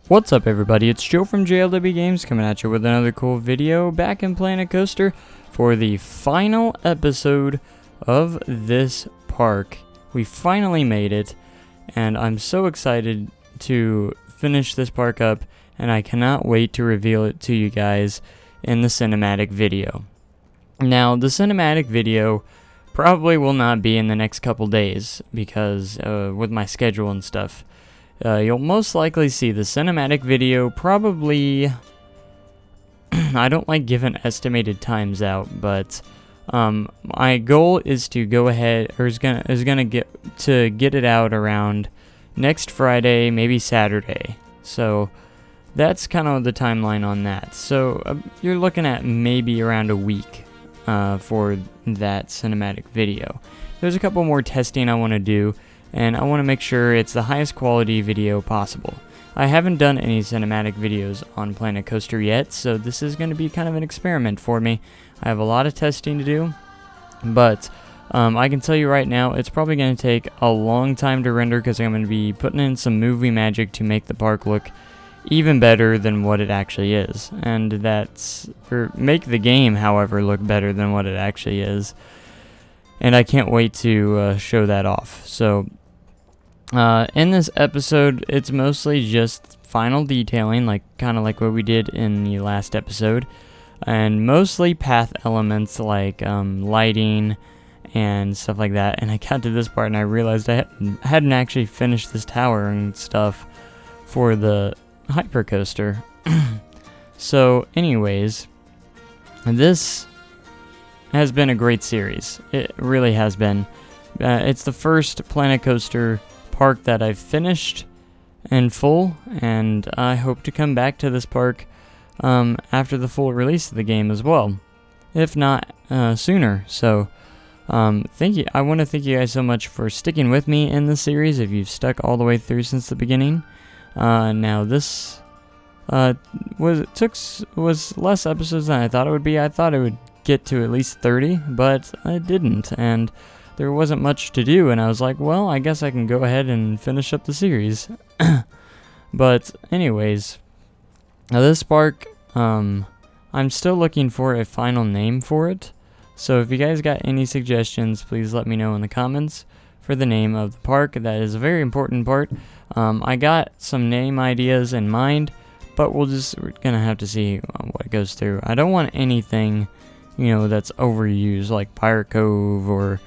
What's up everybody, it's Joe from JLW Games coming at you with another cool video back in Planet Coaster for the final episode of this park. We finally made it and I'm so excited to finish this park up and I cannot wait to reveal it to you guys in the cinematic video. Now the cinematic video probably will not be in the next couple days because with my schedule and stuff. You'll most likely see the cinematic video probably, I don't like giving estimated times out, but my goal is to go ahead, or is gonna get it out around next Friday, maybe Saturday. So that's kind of the timeline on that. So you're looking at maybe around a week for that cinematic video. There's a couple more testing I want to do, and I want to make sure it's the highest quality video possible. I haven't done any cinematic videos on Planet Coaster yet, so this is going to be kind of an experiment for me. I have a lot of testing to do, but I can tell you right now, it's probably going to take a long time to render because I'm going to be putting in some movie magic to make the park look even better than what it actually is. And make the game, however, look better than what it actually is. And I can't wait to show that off. So in this episode, it's mostly just final detailing, kind of like what we did in the last episode, and mostly path elements like lighting and stuff like that. And I got to this part and I realized I hadn't actually finished this tower and stuff for the hypercoaster. So anyways, this has been a great series. It really has been. It's the first Planet Coaster park that I've finished in full, and I hope to come back to this park after the full release of the game as well, if not sooner. So thank you. I want to thank you guys so much for sticking with me in this series if you've stuck all the way through since the beginning. Now this was less episodes than I thought it would be. I thought it would get to at least 30, but I didn't, and there wasn't much to do, and I was like, well, I guess I can go ahead and finish up the series. But anyways, now this park, I'm still looking for a final name for it, so if you guys got any suggestions, please let me know in the comments for the name of the park. That is a very important part. I got some name ideas in mind, but we're gonna have to see what goes through. I don't want anything that's overused, like Pirate Cove or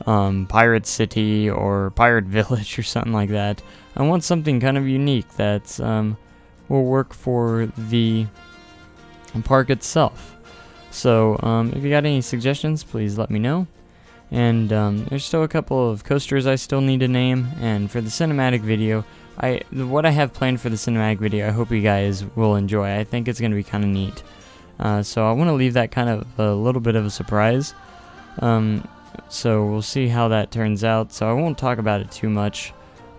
Pirate City or Pirate Village or something like that. I want something kind of unique that will work for the park itself. So if you got any suggestions, please let me know. And there's still a couple of coasters I still need to name, and for the cinematic video, what I have planned for the cinematic video, I hope you guys will enjoy. I think it's going to be kind of neat. So I want to leave that kind of a little bit of a surprise. So we'll see how that turns out. So I won't talk about it too much,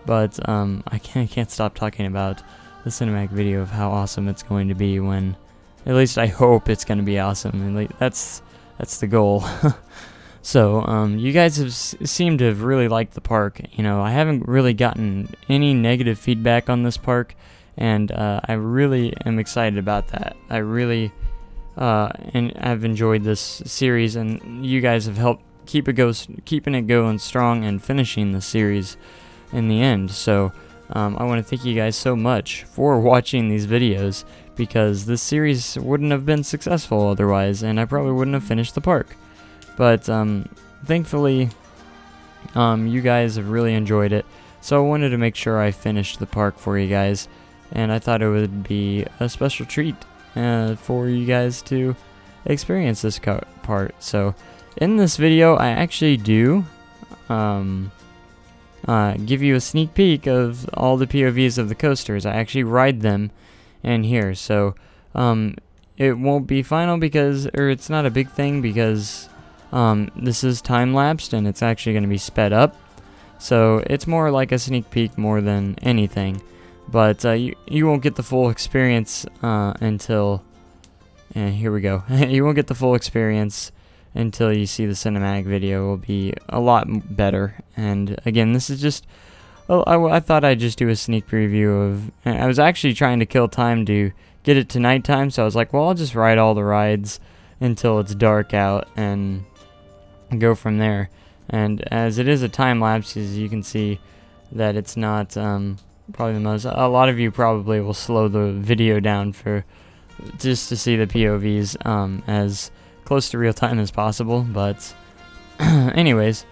but I can't stop talking about the cinematic video of how awesome it's going to be when, at least I hope it's going to be awesome. And that's the goal. So you guys have seemed to have really liked the park. I haven't really gotten any negative feedback on this park, and I really am excited about that. I really and I've enjoyed this series, and you guys have helped keeping it going strong and finishing the series in the end. So I want to thank you guys so much for watching these videos, because this series wouldn't have been successful otherwise, and I probably wouldn't have finished the park. But thankfully you guys have really enjoyed it, so I wanted to make sure I finished the park for you guys, and I thought it would be a special treat for you guys to experience this part. So in this video, I actually do give you a sneak peek of all the POVs of the coasters. I actually ride them in here, so it won't be final it's not a big thing because this is time-lapsed and it's actually going to be sped up. So it's more like a sneak peek more than anything. But you won't get the full experience until... And here we go. You won't get the full experience until you see the cinematic video. It will be a lot better. And again, this is just well, I thought I'd just do a sneak preview of. I was actually trying to kill time to get it to nighttime, so I was like, well, I'll just ride all the rides until it's dark out and go from there. And as it is a time lapse, as you can see, that it's not probably the most. A lot of you probably will slow the video down for just to see the POVs as close to real time as possible. But anyways.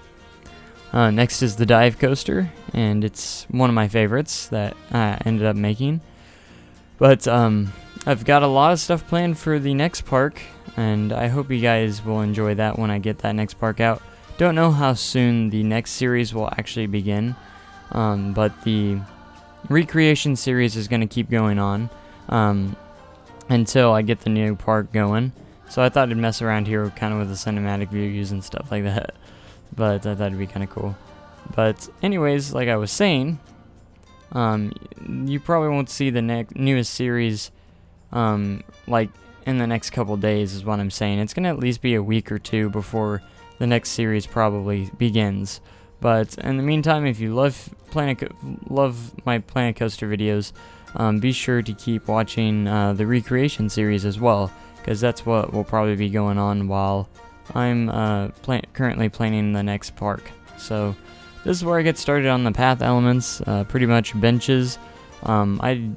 Next is the dive coaster, and it's one of my favorites that I ended up making. But I've got a lot of stuff planned for the next park, and I hope you guys will enjoy that when I get that next park out. Don't know how soon the next series will actually begin, but the recreation series is going to keep going on until I get the new park going. So I thought I'd mess around here kind of with the cinematic views and stuff like that. But I thought it'd be kind of cool. But anyways, like I was saying, you probably won't see the newest series like in the next couple days is what I'm saying. It's going to at least be a week or two before the next series probably begins. But in the meantime, if you love my Planet Coaster videos, be sure to keep watching the recreation series as well, because that's what will probably be going on while I'm currently planning the next park. So this is where I get started on the path elements, pretty much benches. I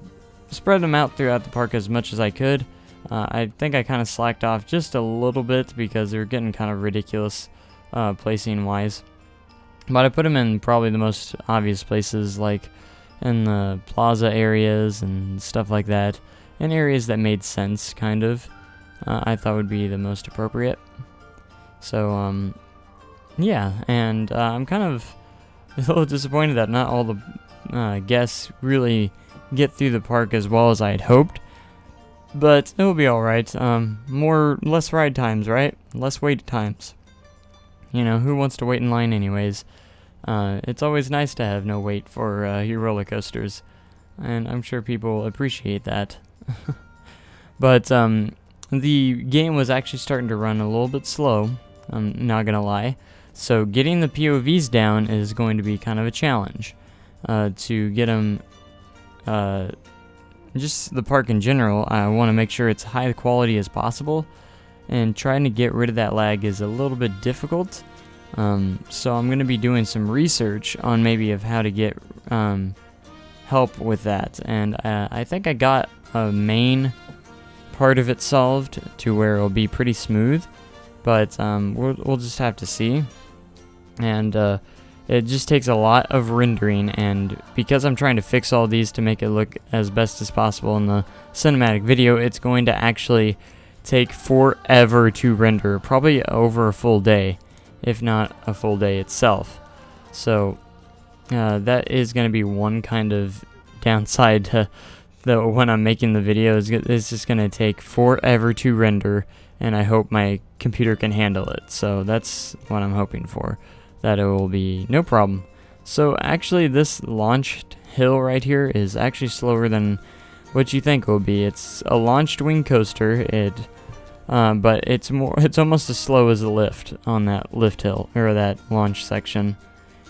spread them out throughout the park as much as I could. I think I kind of slacked off just a little bit because they were getting kind of ridiculous placing wise. But I put them in probably the most obvious places, like in the plaza areas and stuff like that, in areas that made sense, kind of. I thought would be the most appropriate. So, yeah, and I'm kind of a little disappointed that not all the guests really get through the park as well as I had hoped. But it'll be alright. Less ride times, right? Less wait times. You know, who wants to wait in line anyways? It's always nice to have no wait for your roller coasters. And I'm sure people appreciate that. But, the game was actually starting to run a little bit slow. I'm not gonna lie. So getting the POVs down is going to be kind of a challenge. To get them, just the park in general, I want to make sure it's high quality as possible. And trying to get rid of that lag is a little bit difficult. So I'm going to be doing some research on maybe of how to get help with that. And I think I got a main part of it solved to where it'll be pretty smooth. But we'll just have to see. And it just takes a lot of rendering, and because I'm trying to fix all these to make it look as best as possible in the cinematic video, it's going to actually take forever to render, probably over a full day, if not a full day itself. So that is going to be one kind of downside to when I'm making the video. It's just going to take forever to render, and I hope my computer can handle it. So that's what I'm hoping for, that it will be no problem. So actually this launched hill right here is actually slower than what you think it will be. It's a launched wing coaster, but it's almost as slow as a lift on that lift hill, or that launch section.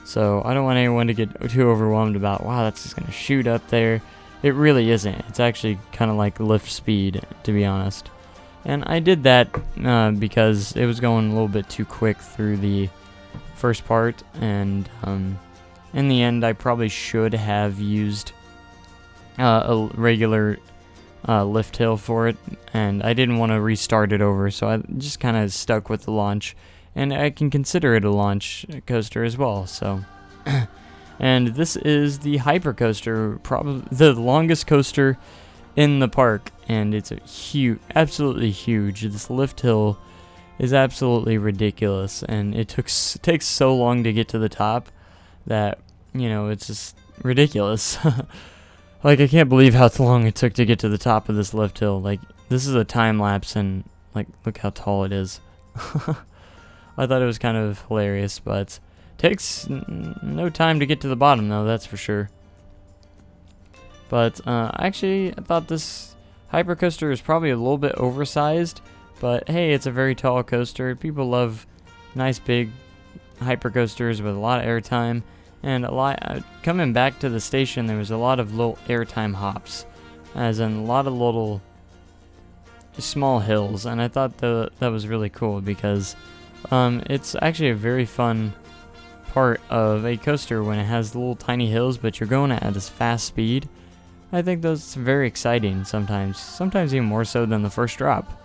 So I don't want anyone to get too overwhelmed about, wow, that's just going to shoot up there. It really isn't. It's actually kind of like lift speed, to be honest. And I did that because it was going a little bit too quick through the first part, and in the end I probably should have used a regular lift hill for it, and I didn't want to restart it over, so I just kind of stuck with the launch, and I can consider it a launch coaster as well. So and this is the hyper coaster, probably the longest coaster in the park, and it's a huge, absolutely huge. This lift hill is absolutely ridiculous, and it takes so long to get to the top that, you know, it's just ridiculous. Like, I can't believe how long it took to get to the top of this lift hill. Like, this is a time lapse, and like, look how tall it is. I thought it was kind of hilarious, but takes no time to get to the bottom though, that's for sure. But actually, I thought this hyper coaster is probably a little bit oversized. But hey, it's a very tall coaster. People love nice big hyper coasters with a lot of airtime, and a lot coming back to the station. There was a lot of little airtime hops, as in a lot of little small hills, and I thought that was really cool because it's actually a very fun part of a coaster when it has little tiny hills, but you're going at a fast speed. I think that's very exciting sometimes even more so than the first drop.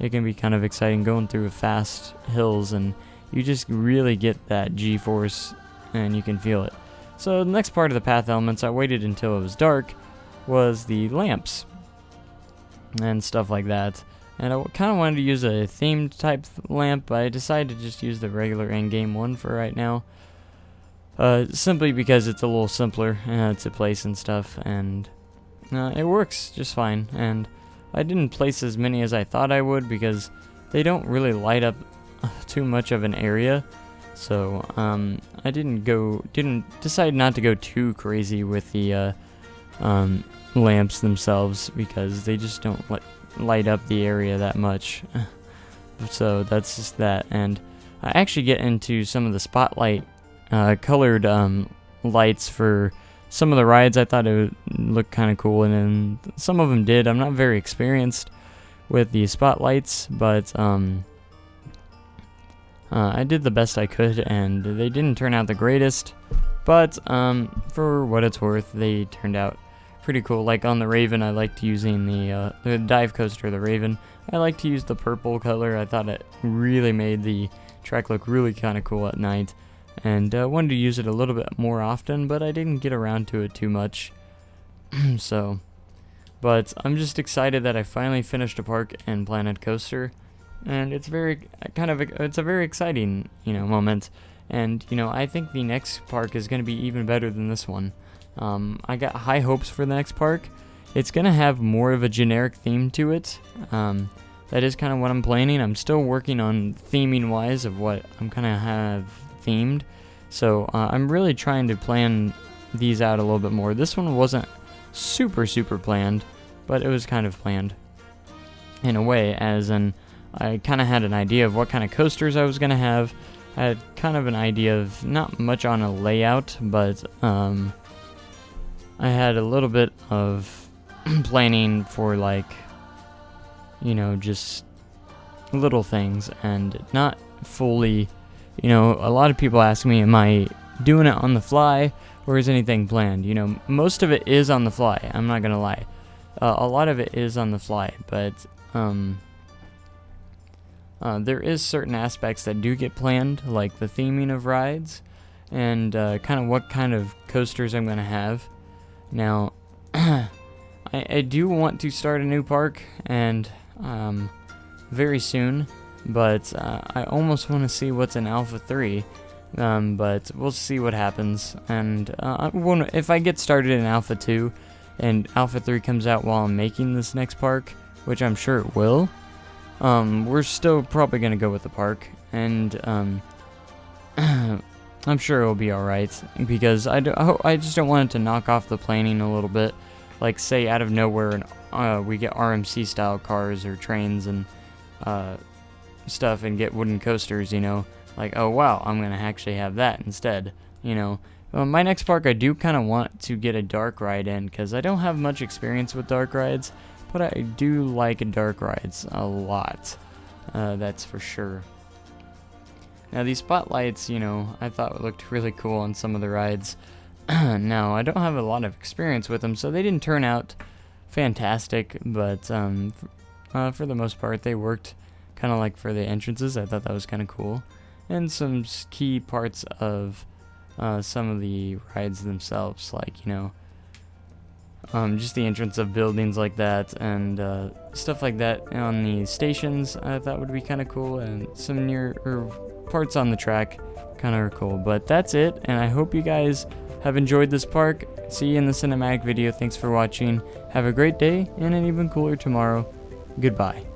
It can be kind of exciting going through fast hills, and you just really get that G-force and you can feel it. So the next part of the path elements, I waited until it was dark, was the lamps and stuff like that. And I kind of wanted to use a themed type lamp, but I decided to just use the regular in-game one for right now. Simply because it's a little simpler to place and stuff, and it works just fine. And I didn't place as many as I thought I would because they don't really light up too much of an area. So I didn't decide not to go too crazy with the lamps themselves because they just don't light up the area that much. So that's just that. And I actually get into some of the spotlight colored lights for some of the rides. I thought it would look kind of cool, and then some of them did. I'm not very experienced with the spotlights, but I did the best I could, and they didn't turn out the greatest, but for what it's worth, they turned out pretty cool. Like on the Raven, I liked using the dive coaster, the Raven. I like to use the purple color. I thought it really made the track look really kind of cool at night, and wanted to use it a little bit more often, but I didn't get around to it too much. So, but I'm just excited that I finally finished a park in Planet Coaster. And it's it's a very exciting, moment. And, I think the next park is going to be even better than this one. I got high hopes for the next park. It's going to have more of a generic theme to it. That is kind of what I'm planning. I'm still working on theming wise of what I'm going to have themed. So I'm really trying to plan these out a little bit more. This one wasn't super planned, but it was kind of planned in a way, as in I kind of had an idea of what kind of coasters I was going to have. I had kind of an idea of not much on a layout, but I had a little bit of planning for, like, just little things and not fully, a lot of people ask me, am I doing it on the fly or is anything planned? Most of it is on the fly, I'm not going to lie. A lot of it is on the fly, but there is certain aspects that do get planned, like the theming of rides and kind of what kind of coasters I'm going to have. Now, I do want to start a new park, and very soon, but I almost want to see what's in Alpha 3, but we'll see what happens. And if I get started in Alpha 2 and Alpha 3 comes out while I'm making this next park, which I'm sure it will, we're still probably going to go with the park, and I'm sure it'll be alright, because I just don't want it to knock off the planning a little bit. Like, say, out of nowhere, we get RMC-style cars or trains and stuff and get wooden coasters, Like, oh, wow, I'm going to actually have that instead, My next park, I do kind of want to get a dark ride in, because I don't have much experience with dark rides, but I do like dark rides a lot, that's for sure. Now, these spotlights, I thought looked really cool on some of the rides. Now, I don't have a lot of experience with them, so they didn't turn out fantastic, but for the most part, they worked kind of like for the entrances. I thought that was kind of cool. And some key parts of some of the rides themselves, like, just the entrance of buildings like that, and stuff like that on the stations, I thought would be kind of cool, and some parts on the track kind of are cool. But that's it, and I hope you guys have enjoyed this park. See you in the cinematic video. Thanks for watching. Have a great day and an even cooler tomorrow. Goodbye.